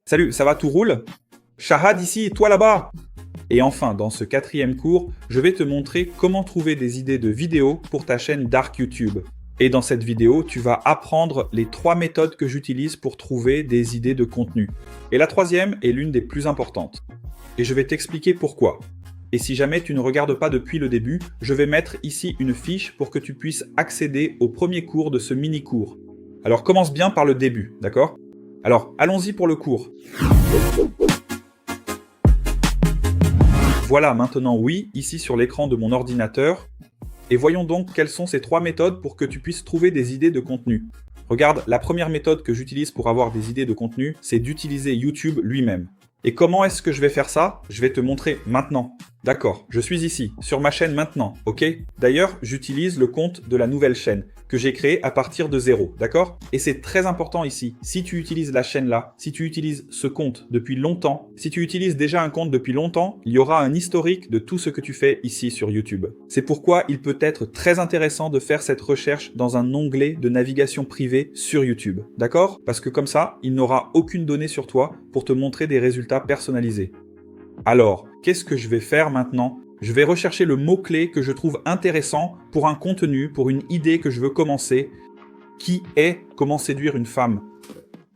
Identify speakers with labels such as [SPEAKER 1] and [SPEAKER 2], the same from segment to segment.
[SPEAKER 1] Salut, ça va, tout roule? Shahad ici, et toi là-bas! Et enfin, dans ce 4e cours, je vais te montrer comment trouver des idées de vidéos pour ta chaîne Dark YouTube. Et dans cette vidéo, tu vas apprendre les 3 méthodes que j'utilise pour trouver des idées de contenu. Et la 3e est l'une des plus importantes. Et je vais t'expliquer pourquoi. Et si jamais tu ne regardes pas depuis le début, je vais mettre ici une fiche pour que tu puisses accéder au premier cours de ce mini-cours. Alors commence bien par le début, d'accord? Alors, allons-y pour le cours. Voilà maintenant oui, ici sur l'écran de mon ordinateur. Et voyons donc quelles sont ces 3 méthodes pour que tu puisses trouver des idées de contenu. Regarde, la première méthode que j'utilise pour avoir des idées de contenu, c'est d'utiliser YouTube lui-même. Et comment est-ce que je vais faire ça? Je vais te montrer maintenant. D'accord, je suis ici, sur ma chaîne maintenant, ok? D'ailleurs, j'utilise le compte de la nouvelle chaîne, que j'ai créé à partir de 0, d'accord? Et c'est très important ici, si tu utilises la chaîne là, si tu utilises ce compte depuis longtemps, si tu utilises déjà un compte depuis longtemps, il y aura un historique de tout ce que tu fais ici sur YouTube. C'est pourquoi il peut être très intéressant de faire cette recherche dans un onglet de navigation privée sur YouTube, d'accord? Parce que comme ça, il n'aura aucune donnée sur toi pour te montrer des résultats personnalisés. Alors, qu'est-ce que je vais faire maintenant? Je vais rechercher le mot-clé que je trouve intéressant pour un contenu, pour une idée que je veux commencer, qui est comment séduire une femme.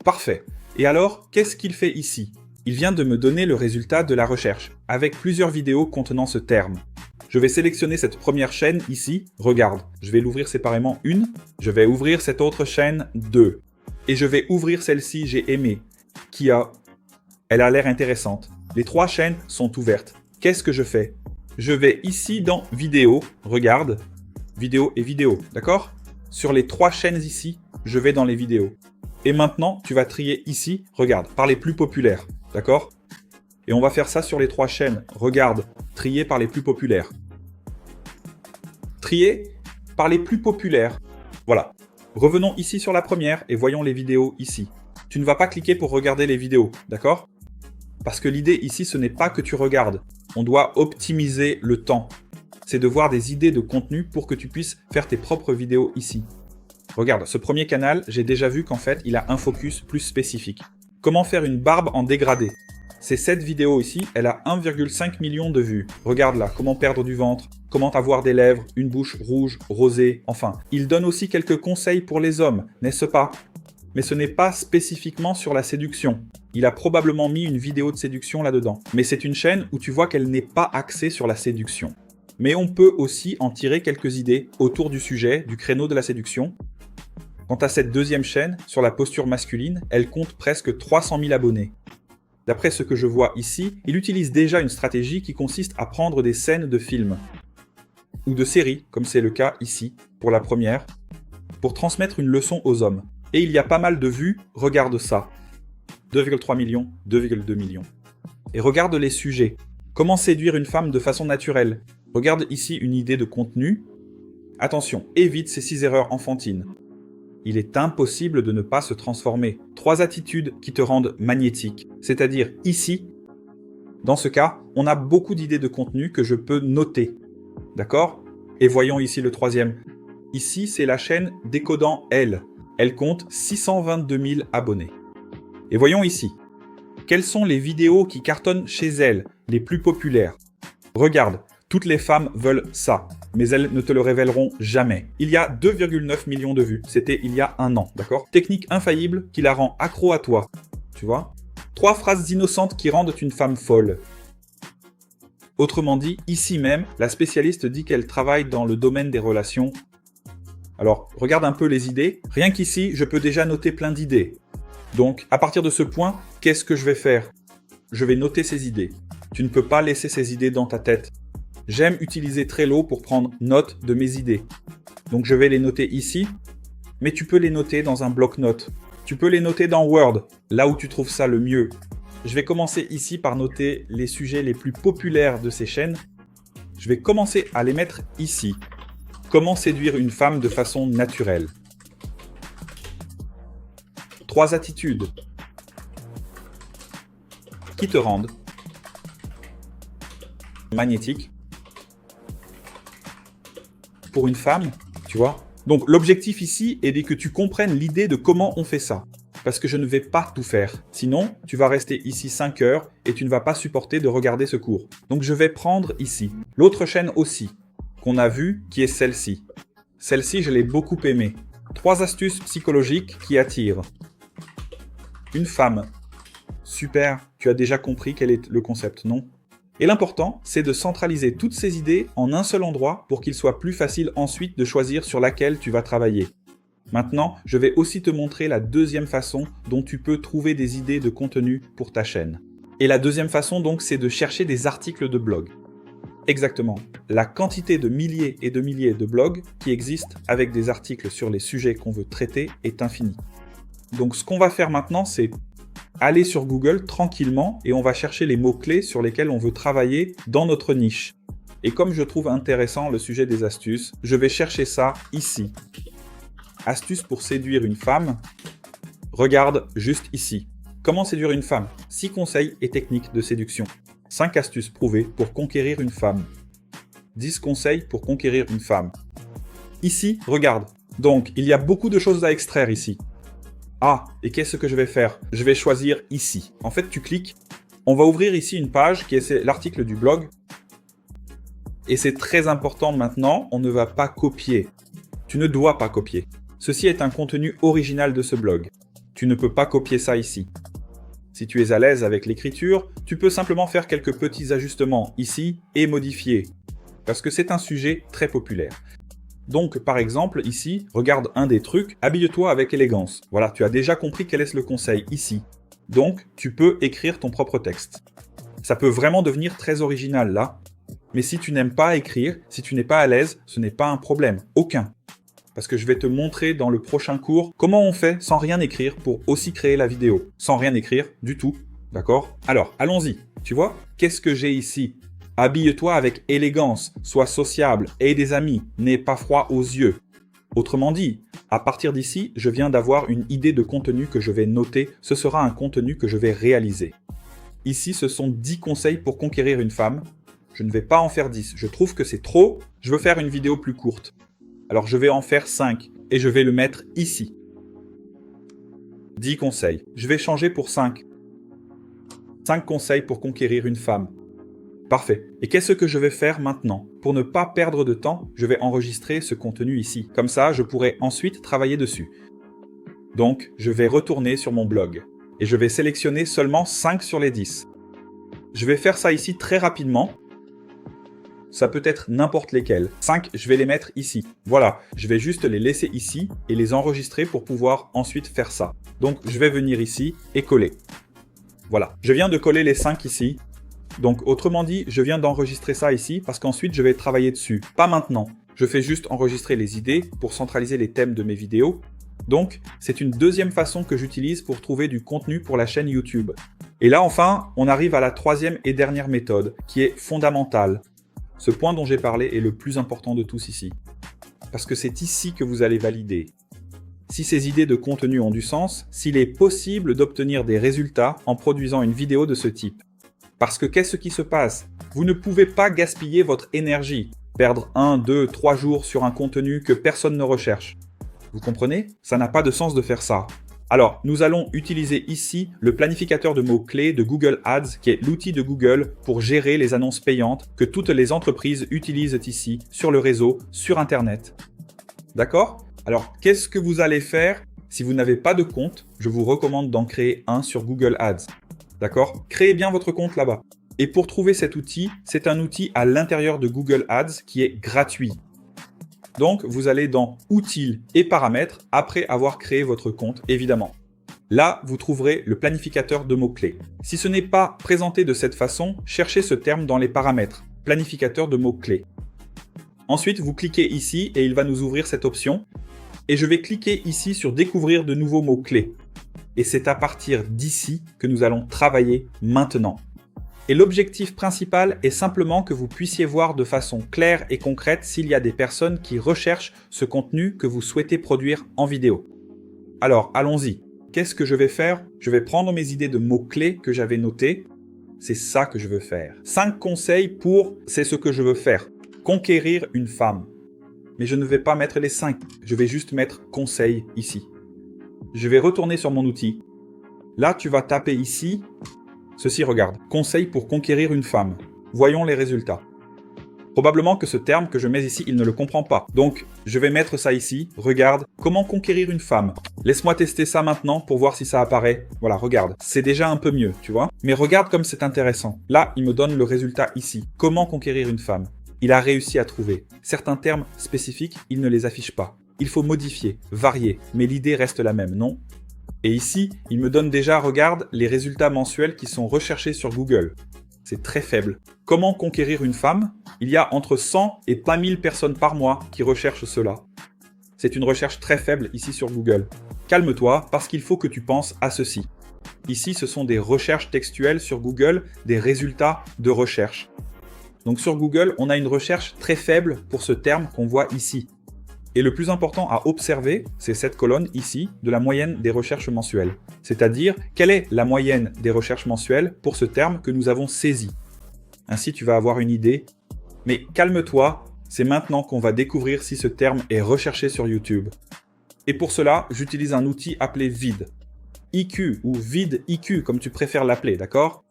[SPEAKER 1] Parfait. Et alors, qu'est-ce qu'il fait ici? Il vient de me donner le résultat de la recherche, avec plusieurs vidéos contenant ce terme. Je vais sélectionner cette première chaîne ici, regarde. Je vais l'ouvrir séparément une, je vais ouvrir cette autre chaîne 2. Et je vais ouvrir celle-ci, j'ai aimé, elle a l'air intéressante. Les 3 chaînes sont ouvertes. Qu'est-ce que je fais? Je vais ici dans vidéo, regarde, vidéo et vidéo, d'accord? Sur les 3 chaînes ici, je vais dans les vidéos. Et maintenant, tu vas trier ici, regarde, par les plus populaires, d'accord? Et on va faire ça sur les 3 chaînes, regarde, trier par les plus populaires. Trier par les plus populaires, voilà. Revenons ici sur la première et voyons les vidéos ici. Tu ne vas pas cliquer pour regarder les vidéos, d'accord? Parce que l'idée ici, ce n'est pas que tu regardes. On doit optimiser le temps. C'est de voir des idées de contenu pour que tu puisses faire tes propres vidéos ici. Regarde, ce premier canal, j'ai déjà vu qu'en fait, il a un focus plus spécifique. Comment faire une barbe en dégradé? C'est cette vidéo ici, elle a 1,5 million de vues. Regarde là, comment perdre du ventre, comment avoir des lèvres, une bouche rouge, rosée, enfin. Il donne aussi quelques conseils pour les hommes, n'est-ce pas? Mais ce n'est pas spécifiquement sur la séduction. Il a probablement mis une vidéo de séduction là-dedans. Mais c'est une chaîne où tu vois qu'elle n'est pas axée sur la séduction. Mais on peut aussi en tirer quelques idées autour du sujet, du créneau de la séduction. Quant à cette deuxième chaîne, sur la posture masculine, elle compte presque 300 000 abonnés. D'après ce que je vois ici, il utilise déjà une stratégie qui consiste à prendre des scènes de films. Ou de séries, comme c'est le cas ici, pour la première, pour transmettre une leçon aux hommes. Et il y a pas mal de vues, regarde ça. 2,3 millions, 2,2 millions. Et regarde les sujets. Comment séduire une femme de façon naturelle? Regarde ici une idée de contenu. Attention, évite ces 6 erreurs enfantines. Il est impossible de ne pas se transformer. 3 attitudes qui te rendent magnétique. C'est-à-dire ici, dans ce cas, on a beaucoup d'idées de contenu que je peux noter. D'accord? Et voyons ici le 3e. Ici, c'est la chaîne Décodant Elle. Elle compte 622 000 abonnés. Et voyons ici. Quelles sont les vidéos qui cartonnent chez elle, les plus populaires? Regarde, toutes les femmes veulent ça, mais elles ne te le révéleront jamais. Il y a 2,9 millions de vues, c'était il y a un an, d'accord? Technique infaillible qui la rend accro à toi, tu vois? 3 phrases innocentes qui rendent une femme folle. Autrement dit, ici même, la spécialiste dit qu'elle travaille dans le domaine des relations. Alors, regarde un peu les idées. Rien qu'ici, je peux déjà noter plein d'idées. Donc, à partir de ce point, qu'est-ce que je vais faire? Je vais noter ces idées. Tu ne peux pas laisser ces idées dans ta tête. J'aime utiliser Trello pour prendre note de mes idées. Donc, je vais les noter ici, mais tu peux les noter dans un bloc-notes. Tu peux les noter dans Word, là où tu trouves ça le mieux. Je vais commencer ici par noter les sujets les plus populaires de ces chaînes. Je vais commencer à les mettre ici. Comment séduire une femme de façon naturelle? 3 attitudes qui te rendent magnétique pour une femme, tu vois? Donc l'objectif ici est que tu comprennes l'idée de comment on fait ça. parce que je ne vais pas tout faire. Sinon, tu vas rester ici 5 heures et tu ne vas pas supporter de regarder ce cours. Donc je vais prendre ici. L'autre chaîne aussi, qu'on a vue, qui est celle-ci. Celle-ci, je l'ai beaucoup aimée. 3 astuces psychologiques qui attirent. Une femme. Super, tu as déjà compris quel est le concept, non? Et l'important, c'est de centraliser toutes ces idées en un seul endroit pour qu'il soit plus facile ensuite de choisir sur laquelle tu vas travailler. Maintenant, je vais aussi te montrer la deuxième façon dont tu peux trouver des idées de contenu pour ta chaîne. Et la deuxième façon, donc, c'est de chercher des articles de blog. Exactement. La quantité de milliers et de milliers de blogs qui existent avec des articles sur les sujets qu'on veut traiter est infinie. Donc, ce qu'on va faire maintenant, c'est aller sur Google tranquillement et on va chercher les mots-clés sur lesquels on veut travailler dans notre niche. Et comme je trouve intéressant le sujet des astuces, je vais chercher ça ici. Astuces pour séduire une femme. Regarde juste ici. Comment séduire une femme? 6 conseils et techniques de séduction. 5 astuces prouvées pour conquérir une femme. 10 conseils pour conquérir une femme. Ici, regarde. Donc, il y a beaucoup de choses à extraire ici. Ah, et qu'est-ce que je vais faire? Je vais choisir ici. En fait, tu cliques. On va ouvrir ici une page qui est l'article du blog. Et c'est très important maintenant, on ne va pas copier. Tu ne dois pas copier. Ceci est un contenu original de ce blog. Tu ne peux pas copier ça ici. Si tu es à l'aise avec l'écriture, tu peux simplement faire quelques petits ajustements ici et modifier. Parce que c'est un sujet très populaire. Donc, par exemple, ici, regarde un des trucs, habille-toi avec élégance. Voilà, tu as déjà compris quel est le conseil ici. Donc, tu peux écrire ton propre texte. Ça peut vraiment devenir très original là. Mais si tu n'aimes pas écrire, si tu n'es pas à l'aise, ce n'est pas un problème. Aucun. Parce que je vais te montrer dans le prochain cours comment on fait sans rien écrire pour aussi créer la vidéo. Sans rien écrire du tout. D'accord? Alors, allons-y. Tu vois? Qu'est-ce que j'ai ici? Habille-toi avec élégance, sois sociable, aie des amis, n'aie pas froid aux yeux. Autrement dit, à partir d'ici, je viens d'avoir une idée de contenu que je vais noter, ce sera un contenu que je vais réaliser. Ici, ce sont 10 conseils pour conquérir une femme. Je ne vais pas en faire 10, je trouve que c'est trop, je veux faire une vidéo plus courte. Alors je vais en faire 5 et je vais le mettre ici. 10 conseils, je vais changer pour 5. 5 conseils pour conquérir une femme. Parfait. Et qu'est-ce que je vais faire maintenant? Pour ne pas perdre de temps, je vais enregistrer ce contenu ici. Comme ça, je pourrai ensuite travailler dessus. Donc, je vais retourner sur mon blog. Et je vais sélectionner seulement 5 sur les 10. Je vais faire ça ici très rapidement. Ça peut être n'importe lesquels. 5, je vais les mettre ici. Voilà, je vais juste les laisser ici et les enregistrer pour pouvoir ensuite faire ça. Donc, je vais venir ici et coller. Voilà, je viens de coller les 5 ici. Donc, autrement dit, je viens d'enregistrer ça ici parce qu'ensuite, je vais travailler dessus. Pas maintenant. Je fais juste enregistrer les idées pour centraliser les thèmes de mes vidéos. Donc, c'est une deuxième façon que j'utilise pour trouver du contenu pour la chaîne YouTube. Et là, enfin, on arrive à la troisième et dernière méthode, qui est fondamentale. Ce point dont j'ai parlé est le plus important de tous ici. Parce que c'est ici que vous allez valider. Si ces idées de contenu ont du sens, s'il est possible d'obtenir des résultats en produisant une vidéo de ce type. Parce que qu'est-ce qui se passe? Vous ne pouvez pas gaspiller votre énergie, perdre 1, 2, 3 jours sur un contenu que personne ne recherche. Vous comprenez? Ça n'a pas de sens de faire ça. Alors, nous allons utiliser ici le planificateur de mots-clés de Google Ads, qui est l'outil de Google pour gérer les annonces payantes que toutes les entreprises utilisent ici, sur le réseau, sur Internet. D'accord? Alors, qu'est-ce que vous allez faire? Si vous n'avez pas de compte, je vous recommande d'en créer un sur Google Ads. D'accord? Créez bien votre compte là-bas. Et pour trouver cet outil, c'est un outil à l'intérieur de Google Ads qui est gratuit. Donc, vous allez dans « Outils et paramètres » après avoir créé votre compte, évidemment. Là, vous trouverez le planificateur de mots-clés. Si ce n'est pas présenté de cette façon, cherchez ce terme dans les paramètres « Planificateur de mots-clés ». Ensuite, vous cliquez ici et il va nous ouvrir cette option. Et je vais cliquer ici sur « Découvrir de nouveaux mots-clés ». Et c'est à partir d'ici que nous allons travailler maintenant. Et l'objectif principal est simplement que vous puissiez voir de façon claire et concrète s'il y a des personnes qui recherchent ce contenu que vous souhaitez produire en vidéo. Alors, allons-y. Qu'est-ce que je vais faire? Je vais prendre mes idées de mots-clés que j'avais notées. C'est ça que je veux faire. 5 conseils pour « c'est ce que je veux faire ». Conquérir une femme. Mais je ne vais pas mettre les 5. Je vais juste mettre « conseils » ici. Je vais retourner sur mon outil. Là, tu vas taper ici. Ceci, regarde. Conseil pour conquérir une femme. Voyons les résultats. Probablement que ce terme que je mets ici, il ne le comprend pas. Donc, je vais mettre ça ici. Regarde, comment conquérir une femme. Laisse-moi tester ça maintenant pour voir si ça apparaît. Voilà, regarde. C'est déjà un peu mieux, tu vois. Mais regarde comme c'est intéressant. Là, il me donne le résultat ici. Comment conquérir une femme. Il a réussi à trouver. Certains termes spécifiques, il ne les affiche pas. Il faut modifier, varier, mais l'idée reste la même, non? Et ici, il me donne déjà, regarde, les résultats mensuels qui sont recherchés sur Google. C'est très faible. Comment conquérir une femme? Il y a entre 100 et pas 1000 personnes par mois qui recherchent cela. C'est une recherche très faible ici sur Google. Calme-toi, parce qu'il faut que tu penses à ceci. Ici, ce sont des recherches textuelles sur Google, des résultats de recherche. Donc sur Google, on a une recherche très faible pour ce terme qu'on voit ici. Et le plus important à observer, c'est cette colonne ici de la moyenne des recherches mensuelles. C'est-à-dire, quelle est la moyenne des recherches mensuelles pour ce terme que nous avons saisi. Ainsi, tu vas avoir une idée. Mais calme-toi, c'est maintenant qu'on va découvrir si ce terme est recherché sur YouTube. Et pour cela, j'utilise un outil appelé VID. IQ ou VID IQ, comme tu préfères l'appeler, d'accord ?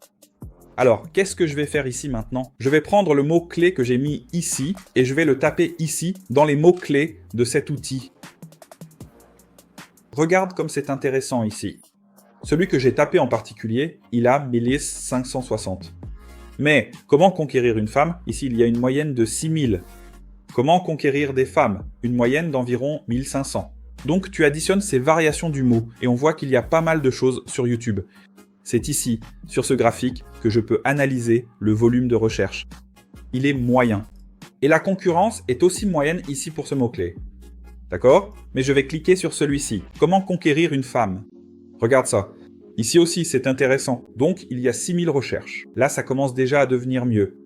[SPEAKER 1] Alors, qu'est-ce que je vais faire ici maintenant? Je vais prendre le mot-clé que j'ai mis ici et je vais le taper ici dans les mots-clés de cet outil. Regarde comme c'est intéressant ici. Celui que j'ai tapé en particulier, il a Mélis 560. Mais comment conquérir une femme? Ici, il y a une moyenne de 6000. Comment conquérir des femmes? Une moyenne d'environ 1500. Donc, tu additionnes ces variations du mot et on voit qu'il y a pas mal de choses sur YouTube. C'est ici, sur ce graphique, que je peux analyser le volume de recherche. Il est moyen. Et la concurrence est aussi moyenne ici pour ce mot-clé. D'accord? Mais je vais cliquer sur celui-ci. Comment conquérir une femme? Regarde ça. Ici aussi, c'est intéressant. Donc, il y a 6000 recherches. Là, ça commence déjà à devenir mieux.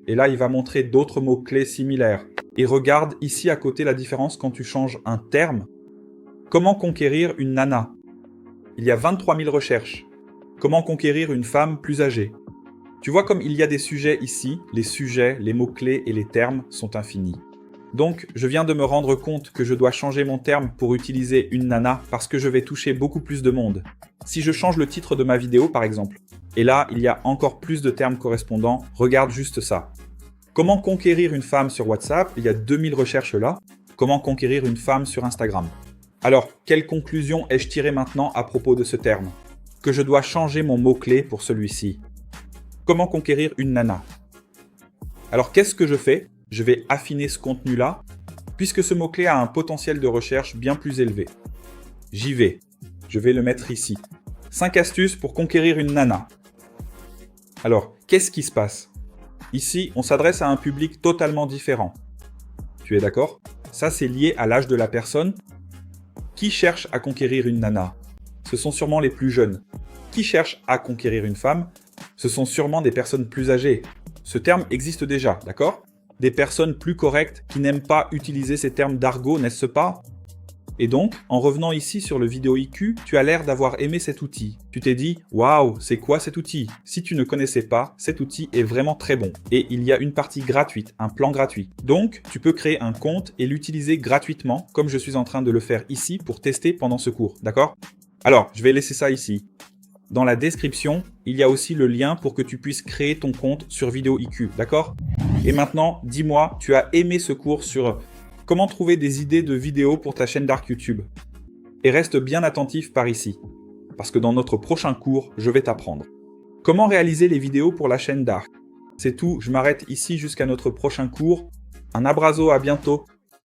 [SPEAKER 1] Et là, il va montrer d'autres mots-clés similaires. Et regarde ici à côté la différence quand tu changes un terme. Comment conquérir une nana? Il y a 23 000 recherches. Comment conquérir une femme plus âgée? Tu vois comme il y a des sujets ici, les sujets, les mots-clés et les termes sont infinis. Donc, je viens de me rendre compte que je dois changer mon terme pour utiliser une nana parce que je vais toucher beaucoup plus de monde. Si je change le titre de ma vidéo par exemple, et là, il y a encore plus de termes correspondants, regarde juste ça. Comment conquérir une femme sur WhatsApp? Il y a 2000 recherches là. Comment conquérir une femme sur Instagram? Alors, quelle conclusion ai-je tirée maintenant à propos de ce terme? Que je dois changer mon mot-clé pour celui-ci. Comment conquérir une nana? Alors qu'est-ce que je fais? Je vais affiner ce contenu-là, puisque ce mot-clé a un potentiel de recherche bien plus élevé. J'y vais. Je vais le mettre ici. 5 astuces pour conquérir une nana. Alors, qu'est-ce qui se passe? Ici, on s'adresse à un public totalement différent. Tu es d'accord? Ça, c'est lié à l'âge de la personne. Qui cherche à conquérir une nana? Ce sont sûrement les plus jeunes. Qui cherchent à conquérir une femme? Ce sont sûrement des personnes plus âgées. Ce terme existe déjà, d'accord? Des personnes plus correctes qui n'aiment pas utiliser ces termes d'argot, n'est-ce pas? Et donc, en revenant ici sur le vidéo IQ, tu as l'air d'avoir aimé cet outil. Tu t'es dit, waouh, c'est quoi cet outil? Si tu ne connaissais pas, cet outil est vraiment très bon. Et il y a une partie gratuite, un plan gratuit. Donc, tu peux créer un compte et l'utiliser gratuitement, comme je suis en train de le faire ici pour tester pendant ce cours, d'accord? Alors, je vais laisser ça ici. Dans la description, il y a aussi le lien pour que tu puisses créer ton compte sur Vidéo IQ, d'accord? Et maintenant, dis-moi, tu as aimé ce cours sur comment trouver des idées de vidéos pour ta chaîne Dark YouTube. Et reste bien attentif par ici, parce que dans notre prochain cours, je vais t'apprendre. Comment réaliser les vidéos pour la chaîne Dark? C'est tout, je m'arrête ici jusqu'à notre prochain cours. Un abrazo, à bientôt!